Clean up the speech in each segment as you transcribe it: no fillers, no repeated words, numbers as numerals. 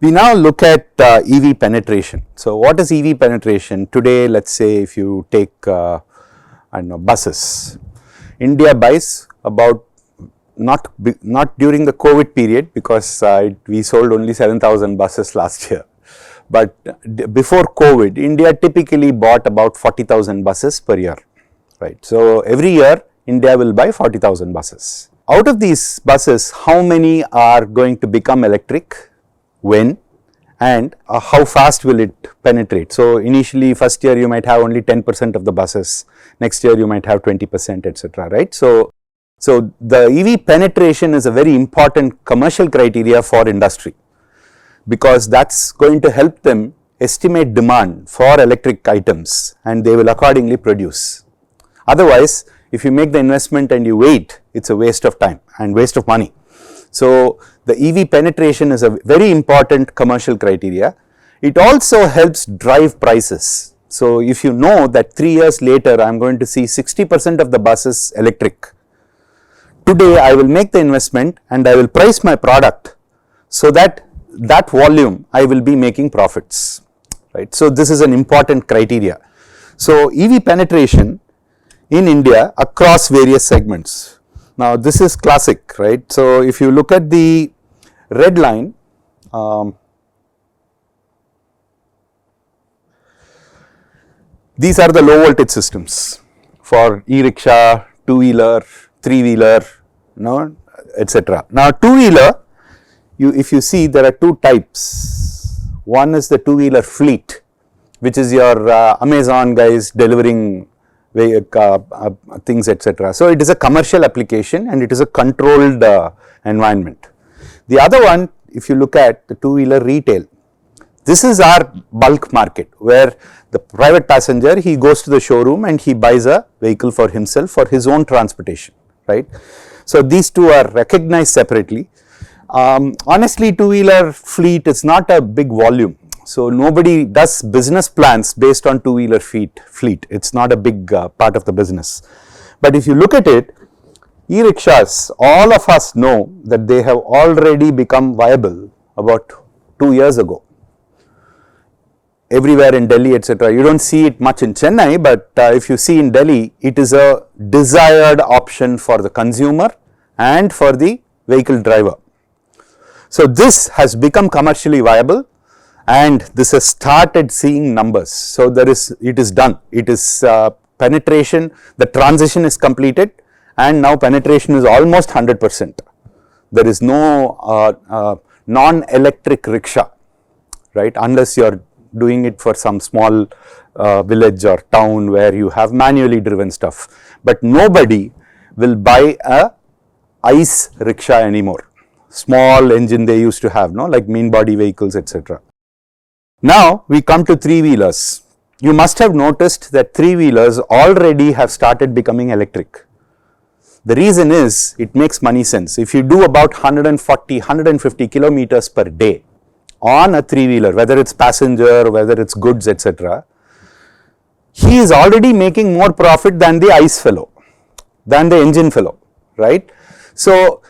We now look at EV penetration. So, what is EV penetration? Today, let us say if you take I don't know, buses, India buys about not during the COVID period, because we sold only 7,000 buses last year, but before COVID, India typically bought about 40,000 buses per year, right. So, every year India will buy 40,000 buses. Out of these buses, how many are going to become electric, when, and how fast will it penetrate? So, initially first year you might have only 10% of the buses, next year you might have 20%, etc., right. So, the EV penetration is a very important commercial criteria for industry, because that is going to help them estimate demand for electric items and they will accordingly produce. Otherwise, if you make the investment and you wait, it is a waste of time and waste of money. So, the EV penetration is a very important commercial criteria. It also helps drive prices. So, if you know that 3 years later I am going to see 60% of the buses electric, today I will make the investment and I will price my product so that volume I will be making profits, right. So, this is an important criteria. So, EV penetration in India across various segments. Now, this is classic, right. So, if you look at the red line, these are the low voltage systems for e-rickshaw, two-wheeler, three-wheeler, etc. Now, two-wheeler, if you see, there are two types. One is the two-wheeler fleet, which is your Amazon guys delivering things, etc. So, it is a commercial application and it is a controlled environment. The other one, if you look at the two-wheeler retail, this is our bulk market, where the private passenger, he goes to the showroom and he buys a vehicle for himself for his own transportation, right. So, these two are recognized separately. Honestly, two-wheeler fleet is not a big volume. So, nobody does business plans based on two-wheeler fleet, it is not a big part of the business. But if you look at it, e-rickshaws, all of us know that they have already become viable about 2 years ago. Everywhere in Delhi, etc. You do not see it much in Chennai, but if you see in Delhi, it is a desired option for the consumer and for the vehicle driver. So, this has become commercially viable and this has started seeing numbers. So, it is done, it is penetration, the transition is completed and now penetration is almost 100%. There is no non-electric rickshaw, right, unless you are doing it for some small village or town where you have manually driven stuff, but nobody will buy a ICE rickshaw anymore. Small engine they used to have, like mean body vehicles, etc. Now, we come to three-wheelers. You must have noticed that three-wheelers already have started becoming electric. The reason is, it makes money sense. If you do about 140, 150 kilometers per day on a three-wheeler, whether it is passenger, whether it is goods, etc., he is already making more profit than the ICE fellow, than the engine fellow, right. So,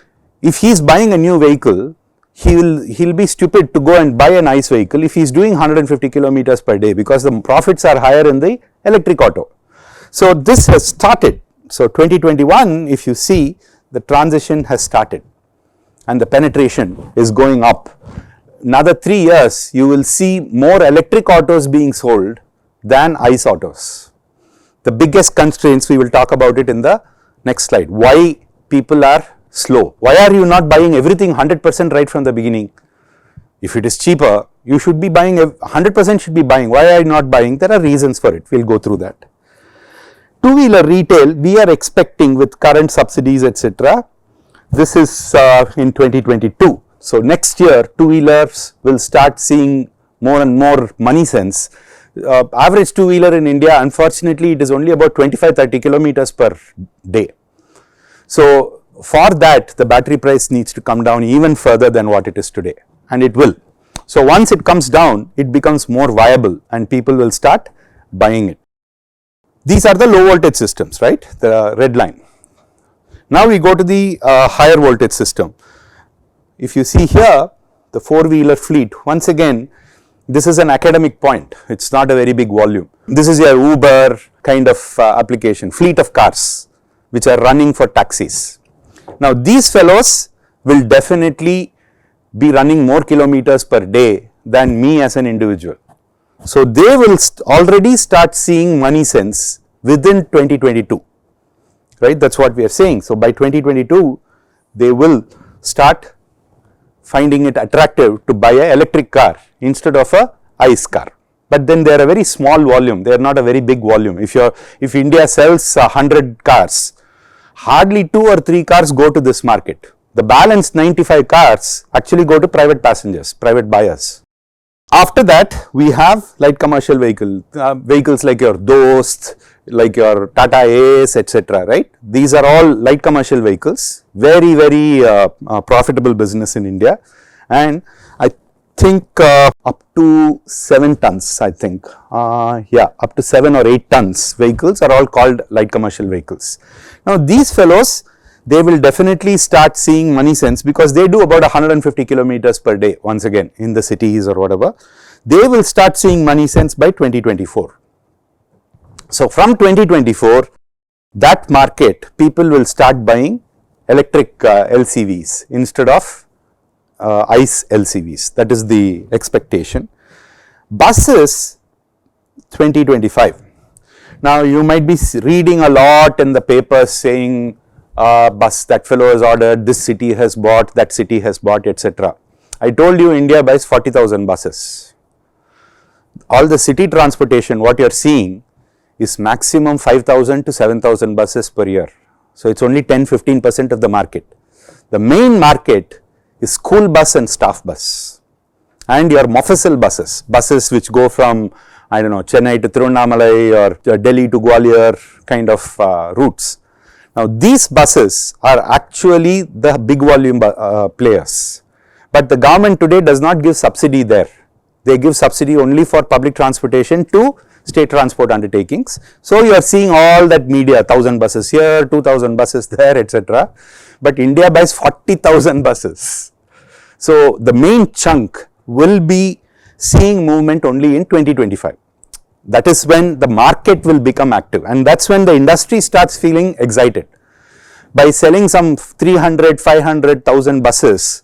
if he is buying a new vehicle, he will be stupid to go and buy an ICE vehicle if he is doing 150 kilometers per day, because the profits are higher in the electric auto. So, this has started. So, 2021, if you see, the transition has started and the penetration is going up. Another 3 years, you will see more electric autos being sold than ICE autos. The biggest constraints, we will talk about it in the next slide. Why people are slow? Why are you not buying everything 100% right from the beginning? If it is cheaper, you should be buying, 100% should be buying. Why are you not buying? There are reasons for it, we will go through that. Two-wheeler retail, we are expecting with current subsidies, etc. This is in 2022. So, next year two-wheelers will start seeing more and more money sense. Average two-wheeler in India, unfortunately, it is only about 25-30 kilometers per day. So, for that the battery price needs to come down even further than what it is today, and it will. So, once it comes down, it becomes more viable and people will start buying it. These are the low voltage systems, right, the red line. Now, we go to the higher voltage system. If you see here, the four-wheeler fleet, once again, this is an academic point, it is not a very big volume. This is your Uber kind of application, fleet of cars which are running for taxis. Now these fellows will definitely be running more kilometers per day than me as an individual. So they will already start seeing money sense within 2022, right, that is what we are saying. So by 2022 they will start finding it attractive to buy an electric car instead of a ICE car. But then they are a very small volume, they are not a very big volume. If India sells 100 cars, hardly 2 or 3 cars go to this market. The balance 95 cars actually go to private passengers, private buyers. After that, we have light commercial vehicles like your Dost, like your Tata Ace, etc. Right? These are all light commercial vehicles, very, very profitable business in India, and I think up to 7 tons, I think, up to 7 or 8 tons vehicles are all called light commercial vehicles. Now these fellows, they will definitely start seeing money sense because they do about 150 kilometers per day once again in the cities or whatever. They will start seeing money sense by 2024. So from 2024, that market, people will start buying electric LCVs instead of ICE LCVs, that is the expectation. Buses 2025. Now you might be reading a lot in the papers saying bus, that fellow has ordered, this city has bought, that city has bought, etc. I told you India buys 40,000 buses. All the city transportation, what you are seeing is maximum 5,000 to 7,000 buses per year. So it is only 10-15% of the market. The main market is school bus and staff bus and your Mofussil buses, buses which go from, I don't know, Chennai to Tiruvannamalai or Delhi to Gwalior kind of routes. Now these buses are actually the big volume players, but the government today does not give subsidy there. They give subsidy only for public transportation to state transport undertakings. So you are seeing all that media, 1,000 buses here, 2,000 buses there, etc. But India buys 40,000 buses. So the main chunk will be seeing movement only in 2025. That is when the market will become active, and that is when the industry starts feeling excited. By selling some 300, 500,000 buses,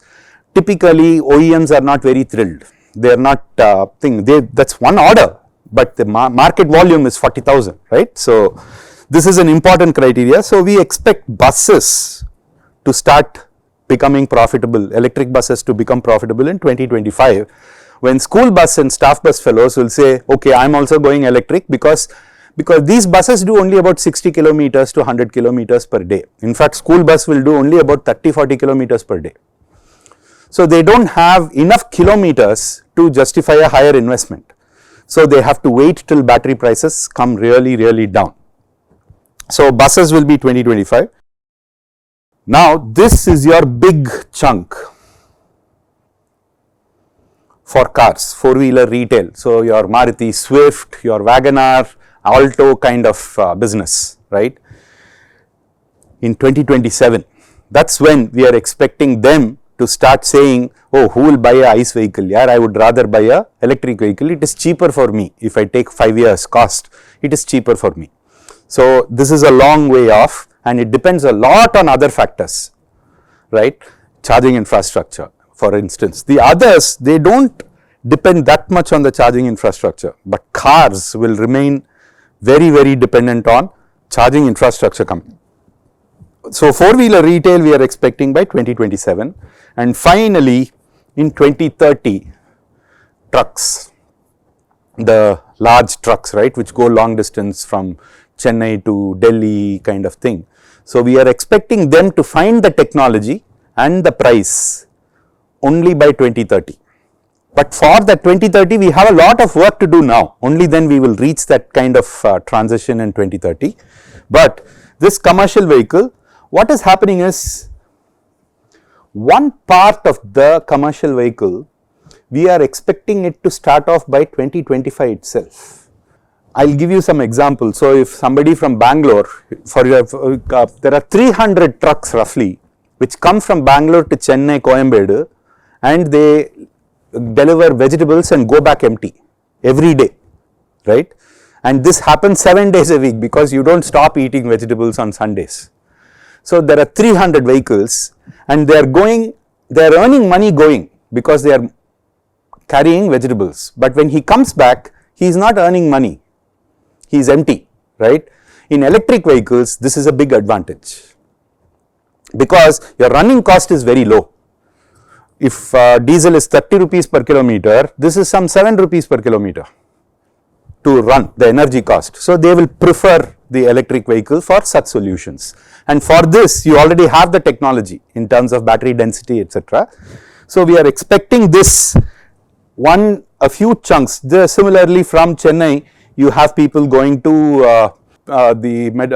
typically OEMs are not very thrilled. They are not that is one order, but the market volume is 40,000, right. So this is an important criteria. So we expect buses to start becoming profitable, electric buses to become profitable in 2025. When school bus and staff bus fellows will say, okay, I am also going electric because these buses do only about 60 kilometers to 100 kilometers per day. In fact, school bus will do only about 30-40 kilometers per day. So they do not have enough kilometers to justify a higher investment. So they have to wait till battery prices come really, really down. So buses will be 2025. Now this is your big chunk for cars, four-wheeler retail. So your Maruti Swift, your WagonR, Alto kind of business, right. In 2027, that is when we are expecting them to start saying, oh, who will buy a ICE vehicle? Yeah, I would rather buy a electric vehicle. It is cheaper for me. If I take 5 years cost, it is cheaper for me. So this is a long way off, and it depends a lot on other factors, right. Charging infrastructure, for instance. The others, they do not depend that much on the charging infrastructure, but cars will remain very, very dependent on charging infrastructure company. So four-wheeler retail we are expecting by 2027, and finally in 2030 trucks, the large trucks, right, which go long distance from Chennai to Delhi kind of thing. So we are expecting them to find the technology and the price only by 2030. But for that 2030 we have a lot of work to do now, only then we will reach that kind of transition in 2030. But this commercial vehicle, what is happening is, one part of the commercial vehicle we are expecting it to start off by 2025 itself. I will give you some examples. So if somebody from Bangalore, there are 300 trucks roughly which come from Bangalore to Chennai, Coimbatore, and they deliver vegetables and go back empty every day, right? And this happens 7 days a week because you don't stop eating vegetables on Sundays. So there are 300 vehicles and they are earning money going because they are carrying vegetables, but when he comes back, he is not earning money, he is empty, right? In electric vehicles, this is a big advantage because your running cost is very low. If diesel is 30 rupees per kilometer, this is some 7 rupees per kilometer to run, the energy cost. So they will prefer the electric vehicle for such solutions, and for this you already have the technology in terms of battery density, etc. So we are expecting this a few chunks. Similarly from Chennai, you have people going to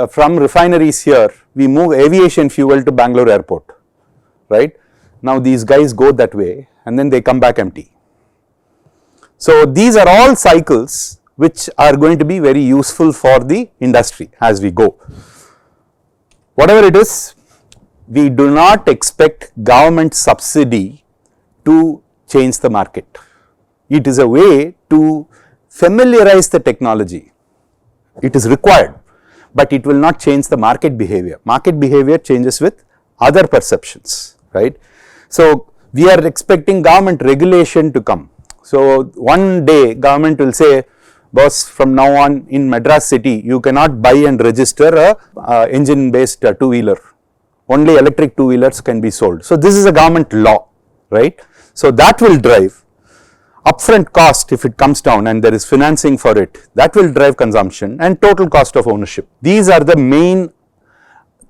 from refineries here, we move aviation fuel to Bangalore airport, right? Now these guys go that way and then they come back empty. So these are all cycles which are going to be very useful for the industry as we go. Whatever it is, we do not expect government subsidy to change the market. It is a way to familiarize the technology. It is required, but it will not change the market behavior. Market behavior changes with other perceptions, right? So we are expecting government regulation to come. So one day government will say, boss, from now on in Madras city, you cannot buy and register a engine based two-wheeler. Only electric two-wheelers can be sold. So this is a government law, right? So that will drive upfront cost if it comes down and there is financing for it, that will drive consumption and total cost of ownership. These are the main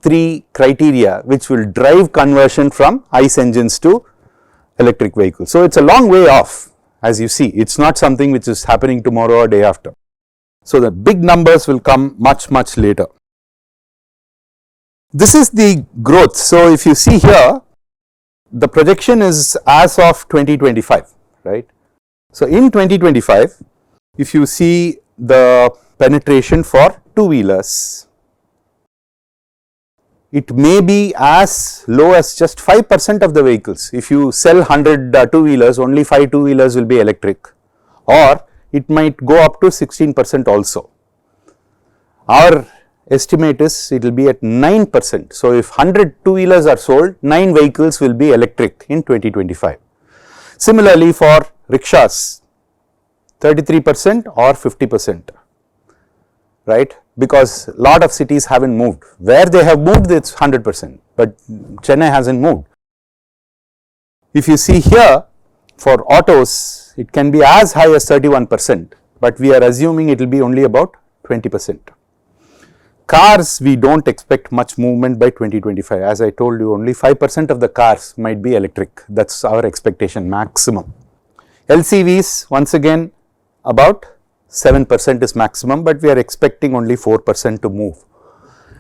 3 criteria which will drive conversion from ICE engines to electric vehicles. So it's a long way off, as you see. It's not something which is happening tomorrow or day after. So the big numbers will come much later. This is the growth. So if you see here, the projection is as of 2025, right? So in 2025, if you see the penetration for two-wheelers, it may be as low as just 5% of the vehicles. If you sell 100 two-wheelers, only 5 two-wheelers will be electric, or it might go up to 16% also. Our estimate is it will be at 9%. So if 100 two-wheelers are sold, 9 vehicles will be electric in 2025. Similarly for rickshaws, 33% or 50%, right? Because a lot of cities haven't moved. Where they have moved, it's 100%, but Chennai hasn't moved. If you see here, for autos, it can be as high as 31%, but we are assuming it will be only about 20%. Cars, we don't expect much movement by 2025. As I told you, only 5% of the cars might be electric. That's our expectation maximum. LCVs, once again, about 7% is maximum, but we are expecting only 4% to move.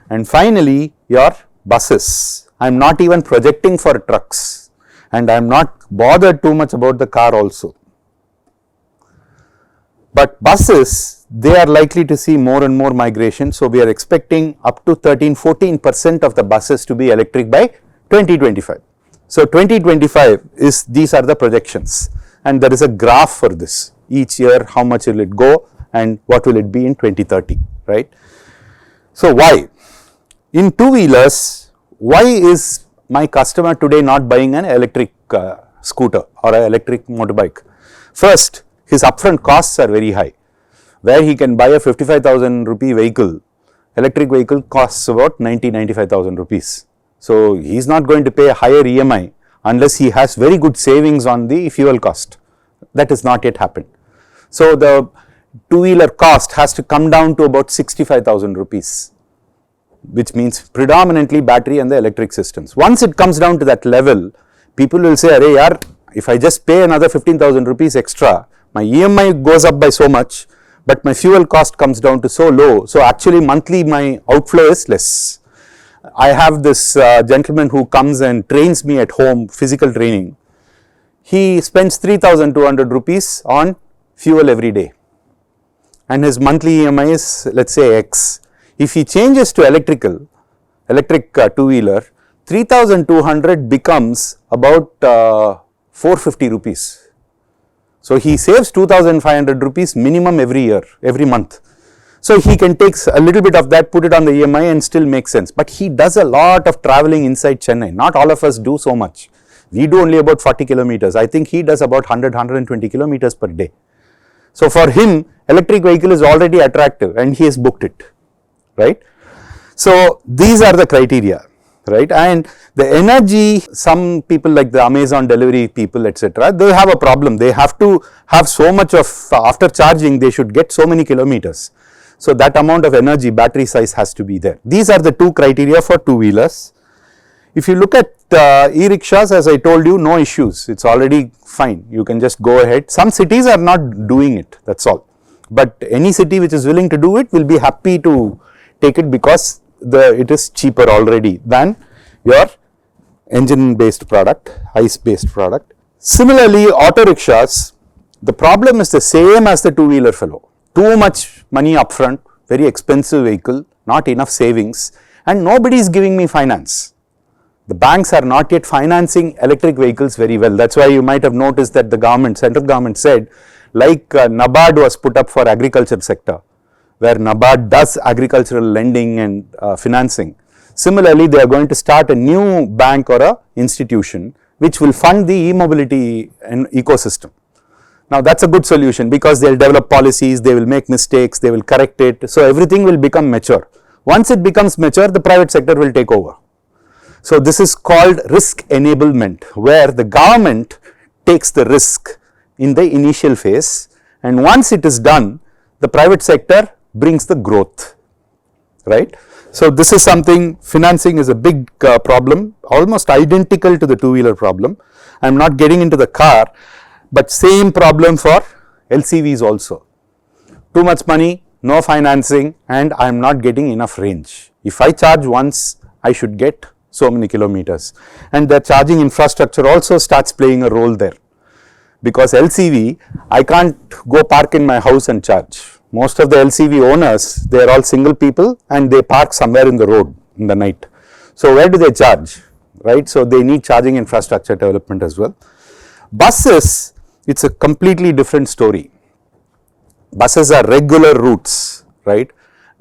And finally, your buses. I am not even projecting for trucks, and I am not bothered too much about the car also. But buses, they are likely to see more and more migration. So we are expecting up to 13-14% of the buses to be electric by 2025. So 2025 is, these are the projections, and there is a graph for this. Each year, how much will it go and what will it be in 2030, right? So why? In two-wheelers, why is my customer today not buying an electric scooter or an electric motorbike? First, his upfront costs are very high. Where he can buy a 55,000 rupee vehicle, electric vehicle costs about 95,000 rupees. So he is not going to pay a higher EMI unless he has very good savings on the fuel cost. That has not yet happened. So the two-wheeler cost has to come down to about 65,000 rupees, which means predominantly battery and the electric systems. Once it comes down to that level, people will say, "Arey yaar, if I just pay another 15,000 rupees extra, my EMI goes up by so much, but my fuel cost comes down to so low. So actually monthly my outflow is less." I have this gentleman who comes and trains me at home, physical training. He spends 3,200 rupees on fuel every day, and his monthly EMI is, let's say, X. If he changes to electric two-wheeler, 3,200 becomes about 450 rupees. So he saves 2,500 rupees minimum every year, every month. So he can take a little bit of that, put it on the EMI and still make sense. But he does a lot of traveling inside Chennai. Not all of us do so much. We do only about 40 kilometers. I think he does about 100, 120 kilometers per day. So for him, electric vehicle is already attractive and he has booked it, right? So these are the criteria, right? And the energy, some people like the Amazon delivery people, etc., they have a problem. They have to have so much of, after charging, they should get so many kilometers. So that amount of energy, battery size has to be there. These are the two criteria for two-wheelers. If you look at e-rickshaws, as I told you, no issues. It's already fine. You can just go ahead. Some cities are not doing it, that's all. But any city which is willing to do it will be happy to take it because it is cheaper already than your engine based product, ICE based product. Similarly, auto rickshaws, the problem is the same as the two-wheeler fellow. Too much money upfront, very expensive vehicle, not enough savings, and nobody is giving me finance. The banks are not yet financing electric vehicles very well. That's why you might have noticed that the government, central government said, like NABARD was put up for agriculture sector, where NABARD does agricultural lending and financing. Similarly, they are going to start a new bank or a institution which will fund the e-mobility ecosystem. Now that's a good solution because they will develop policies, they will make mistakes, they will correct it. So everything will become mature. Once it becomes mature, the private sector will take over. So this is called risk enablement, where the government takes the risk in the initial phase, and once it is done, the private sector brings the growth, right? So this is something, financing is a big problem, almost identical to the two-wheeler problem. I am not getting into the car, but same problem for LCVs also. Too much money, no financing, and I am not getting enough range. If I charge once, I should get so many kilometers, and the charging infrastructure also starts playing a role there, because LCV, I can't go park in my house and charge. Most of the LCV owners, they are all single people and they park somewhere in the road in the night. So where do they charge, right? So they need charging infrastructure development as well. Buses, it's a completely different story. Buses are regular routes, right?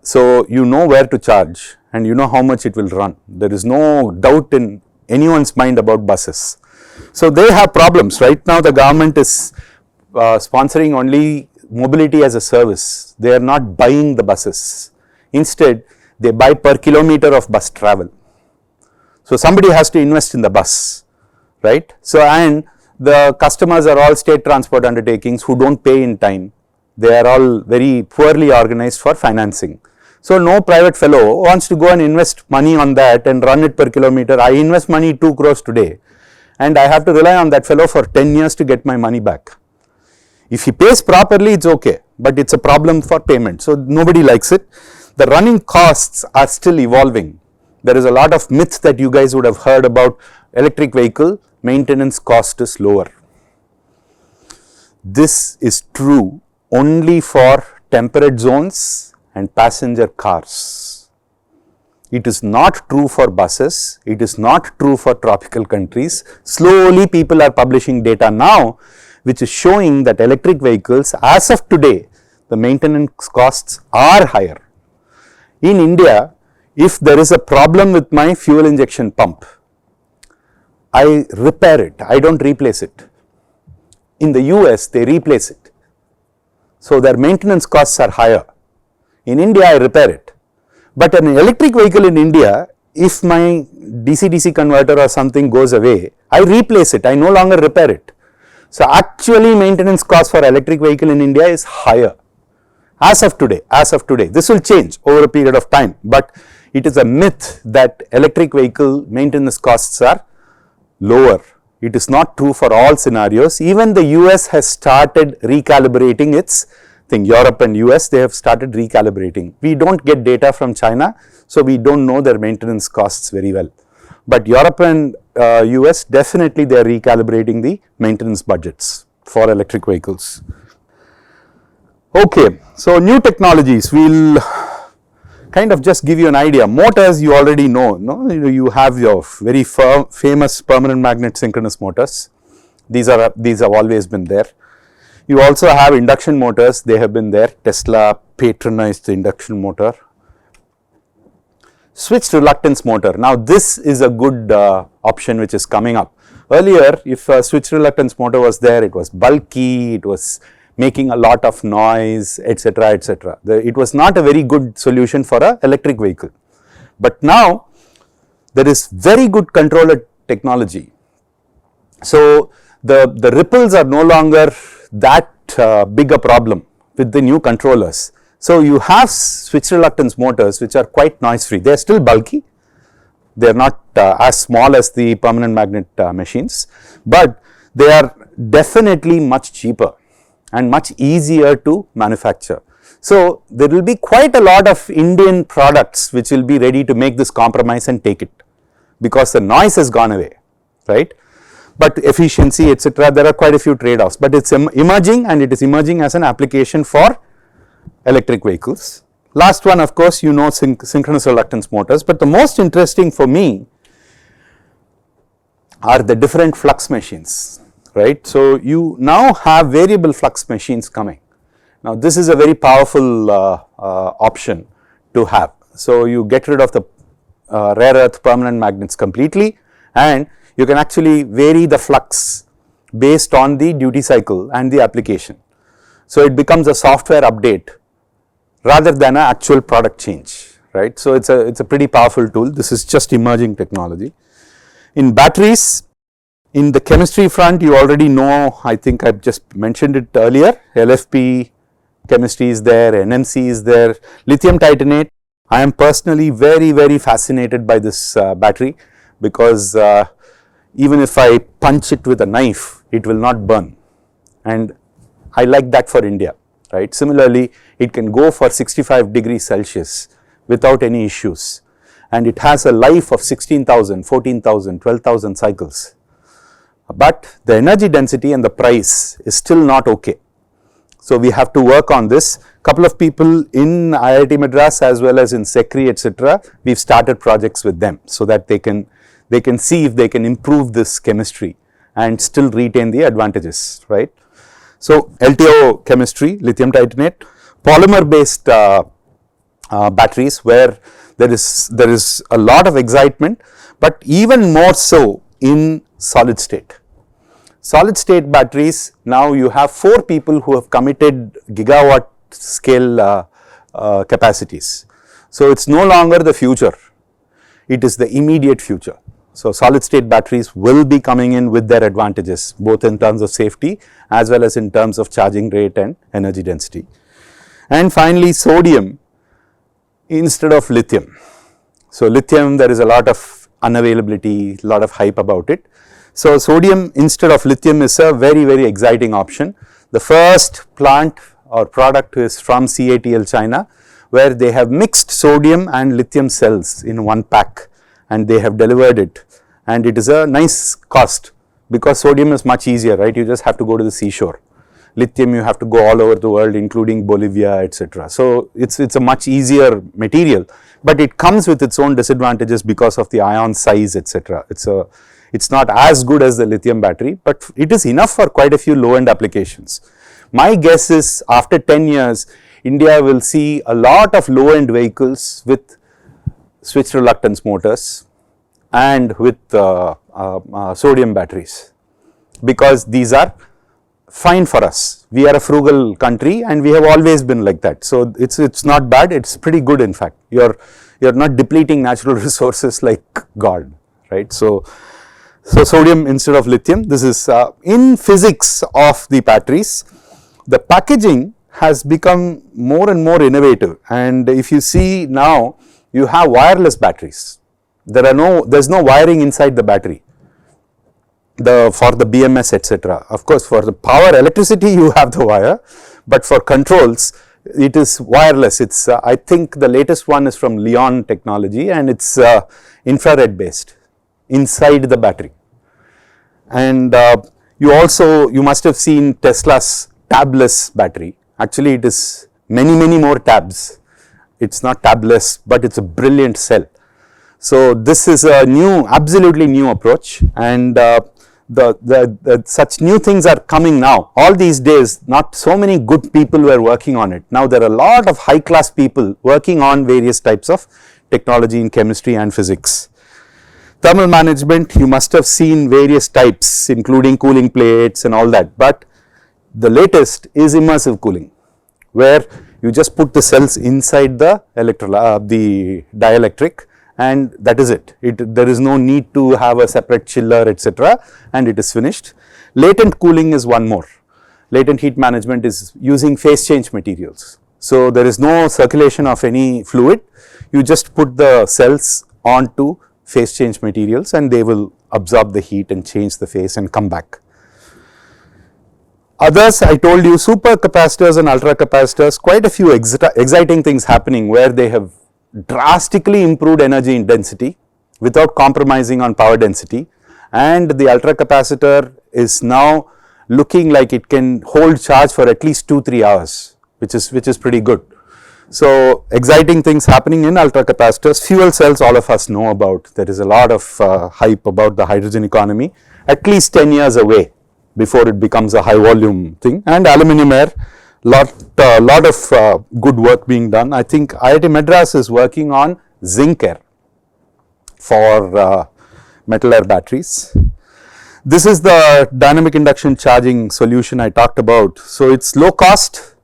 So you know where to charge and you know how much it will run. There is no doubt in anyone's mind about buses. So they have problems. Right now the government is sponsoring only mobility as a service. They are not buying the buses. Instead, they buy per kilometer of bus travel. So somebody has to invest in the bus, right? So and the customers are all state transport undertakings who don't pay in time. They are all very poorly organized for financing. So no private fellow wants to go and invest money on that and run it per kilometer. I invest money 2 crores today and I have to rely on that fellow for 10 years to get my money back. If he pays properly, it's okay, but it's a problem for payment. So nobody likes it. The running costs are still evolving. There is a lot of myths that you guys would have heard about electric vehicle maintenance cost is lower. This is true only for temperate zones and passenger cars. It is not true for buses. It is not true for tropical countries. Slowly people are publishing data now which is showing that electric vehicles as of today, the maintenance costs are higher. In India, if there is a problem with my fuel injection pump, I repair it, I don't replace it. In the US, they replace it. So their maintenance costs are higher. In India, I repair it. But an electric vehicle in India, if my DC-DC converter or something goes away, I replace it, I no longer repair it. So actually maintenance cost for electric vehicle in India is higher as of today, This will change over a period of time, but it is a myth that electric vehicle maintenance costs are lower. It is not true for all scenarios. Even the US has started recalibrating its thing. Europe and US, they have started recalibrating. We don't get data from China, so we don't know their maintenance costs very well. But Europe and US, definitely they are recalibrating the maintenance budgets for electric vehicles. Okay, so new technologies, we'll kind of just give you an idea. Motors you already know, no? You have your very famous permanent magnet synchronous motors. these have always been there. You also have induction motors, they have been there. Tesla patronized the induction motor. Switched reluctance motor. Now this is a good option which is coming up. Earlier, if a switched reluctance motor was there, it was bulky, it was making a lot of noise, etc., etc. It was not a very good solution for an electric vehicle. But now there is very good controller technology. So the ripples are no longer that big a problem with the new controllers. So you have switched reluctance motors which are quite noise free. They are still bulky, they are not as small as the permanent magnet machines, but they are definitely much cheaper and much easier to manufacture. So there will be quite a lot of Indian products which will be ready to make this compromise and take it, because the noise has gone away, right? But efficiency, etc., there are quite a few trade-offs, but it's emerging, and it is emerging as an application for electric vehicles. Last one, of course, you know, synchronous reluctance motors, but the most interesting for me are the different flux machines, right? So you now have variable flux machines coming. Now this is a very powerful option to have. So you get rid of the rare earth permanent magnets completely, and you can actually vary the flux based on the duty cycle and the application. So it becomes a software update rather than an actual product change, right? So it's a pretty powerful tool. This is just emerging technology. In batteries, in the chemistry front, you already know, I think I've just mentioned it earlier, LFP chemistry is there, NMC is there, lithium titanate. I am personally very fascinated by this battery, because even if I punch it with a knife, it will not burn, and I like that for India, right? Similarly, it can go for 65 degrees Celsius without any issues, and it has a life of 16,000, 14,000, 12,000 cycles. But the energy density and the price is still not okay. So we have to work on this. Couple of people in IIT Madras as well as in SECRI, etc., we've started projects with them so that they can see if they can improve this chemistry and still retain the advantages, right? So LTO chemistry, lithium titanate, polymer based batteries, where there is a lot of excitement, but even more so in solid state. Solid state batteries, now you have 4 people who have committed gigawatt scale capacities. So it's no longer the future, it is the immediate future. So solid state batteries will be coming in with their advantages, both in terms of safety as well as in terms of charging rate and energy density. And finally, sodium instead of lithium. So lithium, there is a lot of unavailability, a lot of hype about it. So sodium instead of lithium is a very exciting option. The first plant or product is from CATL China, where they have mixed sodium and lithium cells in one pack, and they have delivered it, and it is a nice cost, because sodium is much easier, right? You just have to go to the seashore. Lithium, you have to go all over the world, including Bolivia, etc. So it's a much easier material, but it comes with its own disadvantages because of the ion size, etc. It's not as good as the lithium battery, but it is enough for quite a few low end applications. My guess is after 10 years, India will see a lot of low end vehicles with switched reluctance motors and with sodium batteries, because these are fine for us. We are a frugal country and we have always been like that. So it's not bad, it's pretty good in fact. You're not depleting natural resources like God, right? So sodium instead of lithium. This is in physics of the batteries. The packaging has become more and more innovative, and if you see now, you have wireless batteries. There's no wiring inside the battery for the BMS, etc. Of course, for the power electricity you have the wire, but for controls it is wireless. It's I think the latest one is from Leon Technology, and it's infrared based inside the battery. And you must have seen Tesla's tabless battery. Actually it is many more tabs. It's not tabless, but it's a brilliant cell. So this is a absolutely new approach, and such new things are coming now. All these days, not so many good people were working on it. Now there are a lot of high class people working on various types of technology in chemistry and physics. Thermal management, you must have seen various types, including cooling plates and all that, but the latest is immersive cooling, where you just put the cells inside the dielectric, and that is it. There is no need to have a separate chiller, etc., and it is finished. Latent cooling is one more. Latent heat management is using phase change materials. So there is no circulation of any fluid. You just put the cells onto phase change materials and they will absorb the heat and change the phase and come back. Others, I told you, super capacitors and ultra capacitors, quite a few exciting things happening where they have drastically improved energy intensity without compromising on power density, and the ultra capacitor is now looking like it can hold charge for at least 2-3 hours, which is pretty good. So exciting things happening in ultra capacitors. Fuel cells, all of us know about. There is a lot of hype about the hydrogen economy, at least 10 years away before it becomes a high volume thing. And aluminum air, lot of good work being done. I think IIT Madras is working on zinc air for metal air batteries. This is the dynamic induction charging solution I talked about. So it's low cost,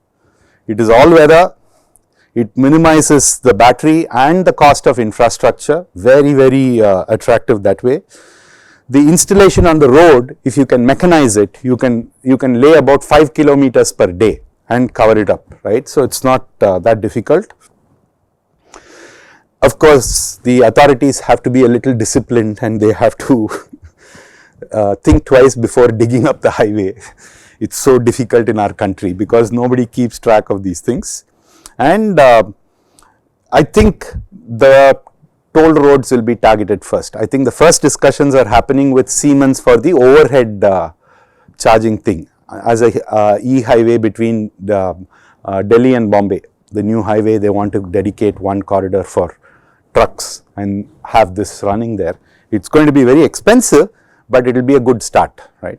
it is all weather, it minimizes the battery and the cost of infrastructure, very attractive that way. The installation on the road, if you can mechanize it, you can lay about 5 kilometers per day and cover it up, right. So it's not that difficult. Of course, the authorities have to be a little disciplined and they have to think twice before digging up the highway. It's so difficult in our country because nobody keeps track of these things. And I think the toll roads will be targeted first. I think the first discussions are happening with Siemens for the overhead charging thing as a e-highway between Delhi and Bombay. The new highway, they want to dedicate one corridor for trucks and have this running there. It's going to be very expensive, but it will be a good start, right.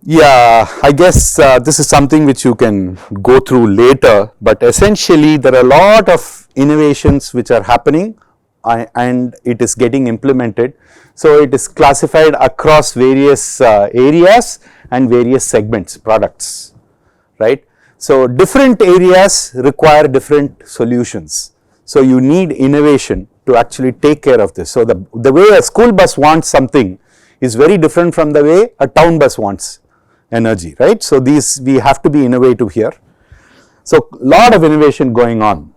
Yeah, I guess this is something which you can go through later, but essentially there are a lot of innovations which are happening and it is getting implemented. So it is classified across various areas and various segments, products, right. So different areas require different solutions. So you need innovation to actually take care of this. So the way a school bus wants something is very different from the way a town bus wants energy, right. So these, we have to be innovative here. So lot of innovation going on.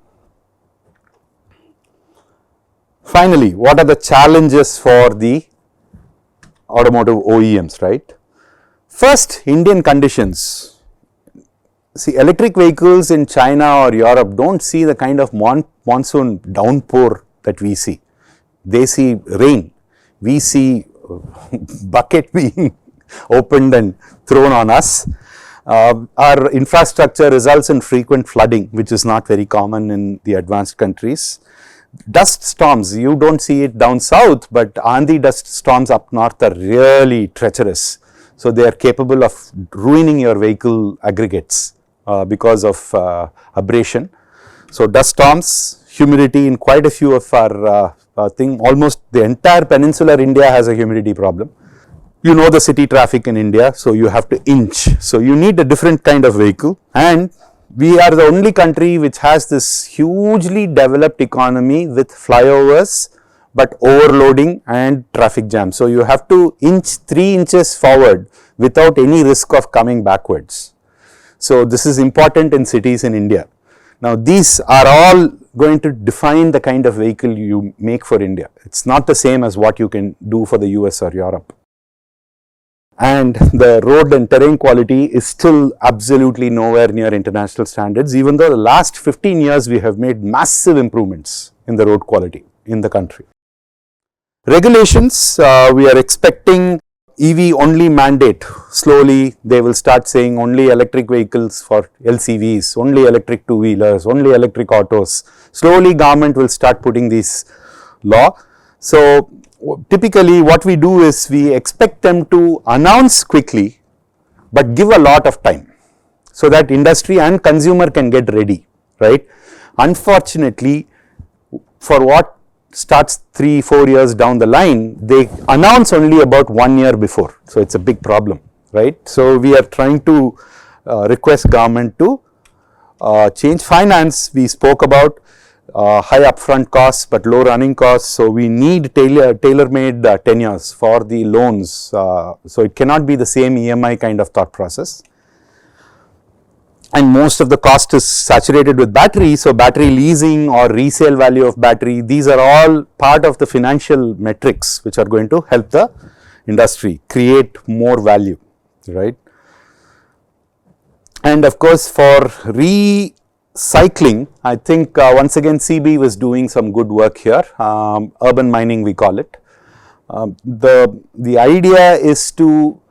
Finally, what are the challenges for the automotive OEMs, right. First, Indian conditions. See, electric vehicles in China or Europe don't see the kind of monsoon downpour that we see. They see rain, we see bucket being opened and thrown on us. Our infrastructure results in frequent flooding, which is not very common in the advanced countries. Dust storms, you don't see it down south, but Andhri dust storms up north are really treacherous. So they are capable of ruining your vehicle aggregates because of abrasion. So dust storms, humidity in quite a few of our almost the entire peninsular India has a humidity problem. You know the city traffic in India, so you have to inch. So you need a different kind of vehicle, and we are the only country which has this hugely developed economy with flyovers, but overloading and traffic jams. So you have to inch 3 inches forward without any risk of coming backwards. So this is important in cities in India. Now these are all going to define the kind of vehicle you make for India. It's not the same as what you can do for the US or Europe. And the road and terrain quality is still absolutely nowhere near international standards, even though the last 15 years we have made massive improvements in the road quality in the country. Regulations, we are expecting EV only mandate. Slowly they will start saying only electric vehicles for LCVs, only electric two-wheelers, only electric autos. Slowly government will start putting these law. So typically what we do is we expect them to announce quickly, but give a lot of time so that industry and consumer can get ready, right. Unfortunately, for what starts 3-4 years down the line, they announce only about 1 year before. So it's a big problem, right. So we are trying to request government to change finance. We spoke about high upfront costs but low running costs. So we need tailor-made tenures for the loans. So it cannot be the same EMI kind of thought process. And most of the cost is saturated with battery. So battery leasing or resale value of battery, these are all part of the financial metrics which are going to help the industry create more value, right. And of course, for recycling, I think once again CB was doing some good work here, urban mining we call it. The idea is to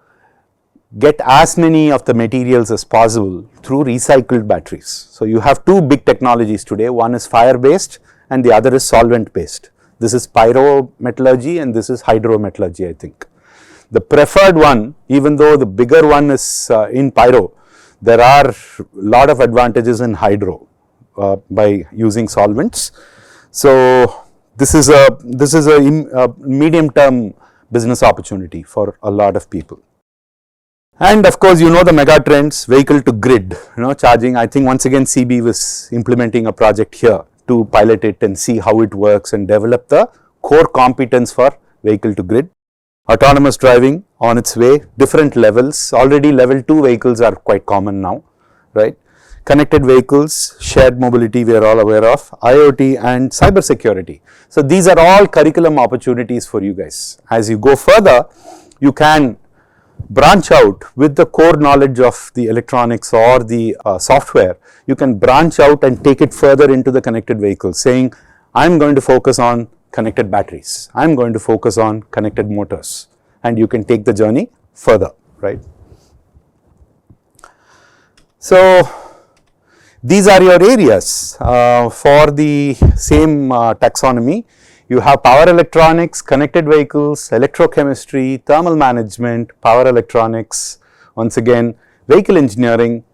get as many of the materials as possible through recycled batteries. So you have two big technologies today, one is fire based and the other is solvent based. This is pyrometallurgy and this is hydrometallurgy, I think. The preferred one, even though the bigger one is in pyro, there are a lot of advantages in hydro by using solvents. So this is a medium term business opportunity for a lot of people. And of course, you know the mega trends, vehicle to grid, charging. I think once again CB was implementing a project here to pilot it and see how it works and develop the core competence for vehicle to grid. Autonomous driving on its way, different levels. Already level 2 vehicles are quite common now, right. Connected vehicles, shared mobility we are all aware of, IoT and cyber security. So these are all curriculum opportunities for you guys. As you go further, you can branch out with the core knowledge of the electronics or the software. You can branch out and take it further into the connected vehicles, saying I am going to focus on connected batteries, I am going to focus on connected motors, and you can take the journey further, right. So these are your areas for the same taxonomy. You have power electronics, connected vehicles, electrochemistry, thermal management, power electronics, once again vehicle engineering,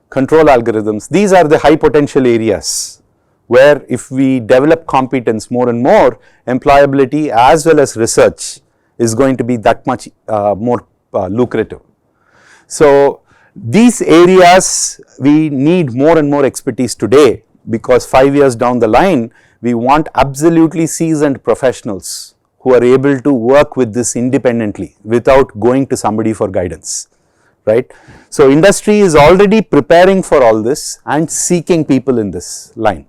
control algorithms. These are the high potential areas where if we develop competence more and more, employability as well as research is going to be that much more lucrative. So these areas we need more and more expertise today, because 5 years down the line we want absolutely seasoned professionals who are able to work with this independently without going to somebody for guidance, right. So industry is already preparing for all this and seeking people in this line.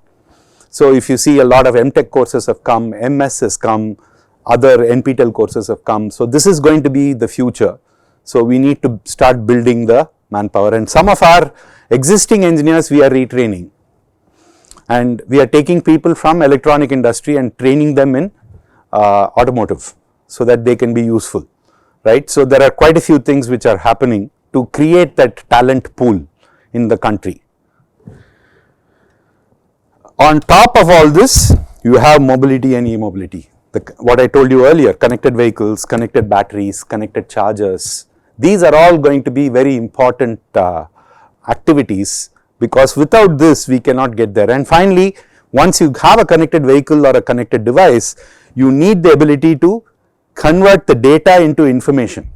So if you see a lot of MTech courses have come, MS has come, other NPTEL courses have come. So this is going to be the future. So we need to start building the manpower, and some of our existing engineers we are retraining. And we are taking people from electronic industry and training them in automotive so that they can be useful, right. So there are quite a few things which are happening to create that talent pool in the country. On top of all this, you have mobility and e-mobility. What I told you earlier, connected vehicles, connected batteries, connected chargers, these are all going to be very important activities, because without this we cannot get there. And finally, once you have a connected vehicle or a connected device, you need the ability to convert the data into information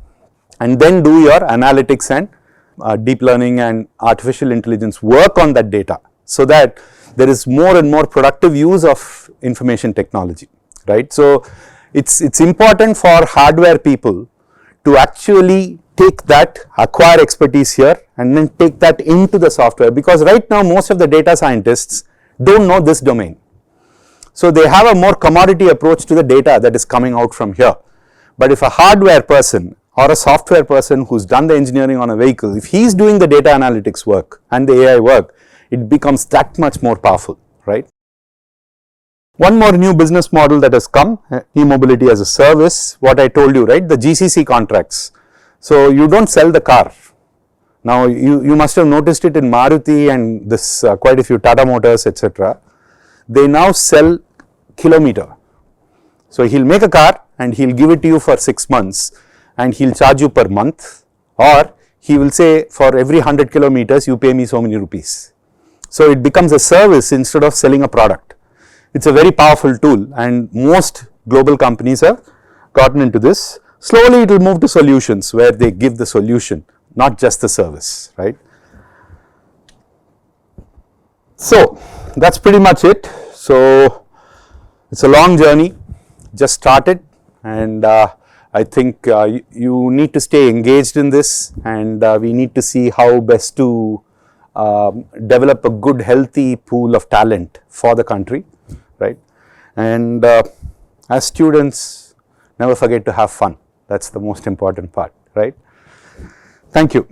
and then do your analytics and deep learning and artificial intelligence work on that data, so that there is more and more productive use of information technology, right. So it's important for hardware people to actually take that, acquire expertise here and then take that into the software, because right now most of the data scientists don't know this domain. So they have a more commodity approach to the data that is coming out from here. But if a hardware person or a software person who's done the engineering on a vehicle, if he's doing the data analytics work and the AI work, it becomes that much more powerful, right. One more new business model that has come, e-mobility as a service, what I told you, right, the GCC contracts. So you don't sell the car. Now you must have noticed it in Maruti and this quite a few Tata Motors, etc. They now sell kilometer. So he'll make a car and he'll give it to you for 6 months and he'll charge you per month, or he will say for every 100 kilometers you pay me so many rupees. So it becomes a service instead of selling a product. It's a very powerful tool and most global companies have gotten into this. Slowly it will move to solutions where they give the solution, not just the service, right. So that's pretty much it. So it's a long journey, just started, and I think you need to stay engaged in this, and we need to see how best to develop a good healthy pool of talent for the country, right. And as students, never forget to have fun. That's the most important part, right. Thank you.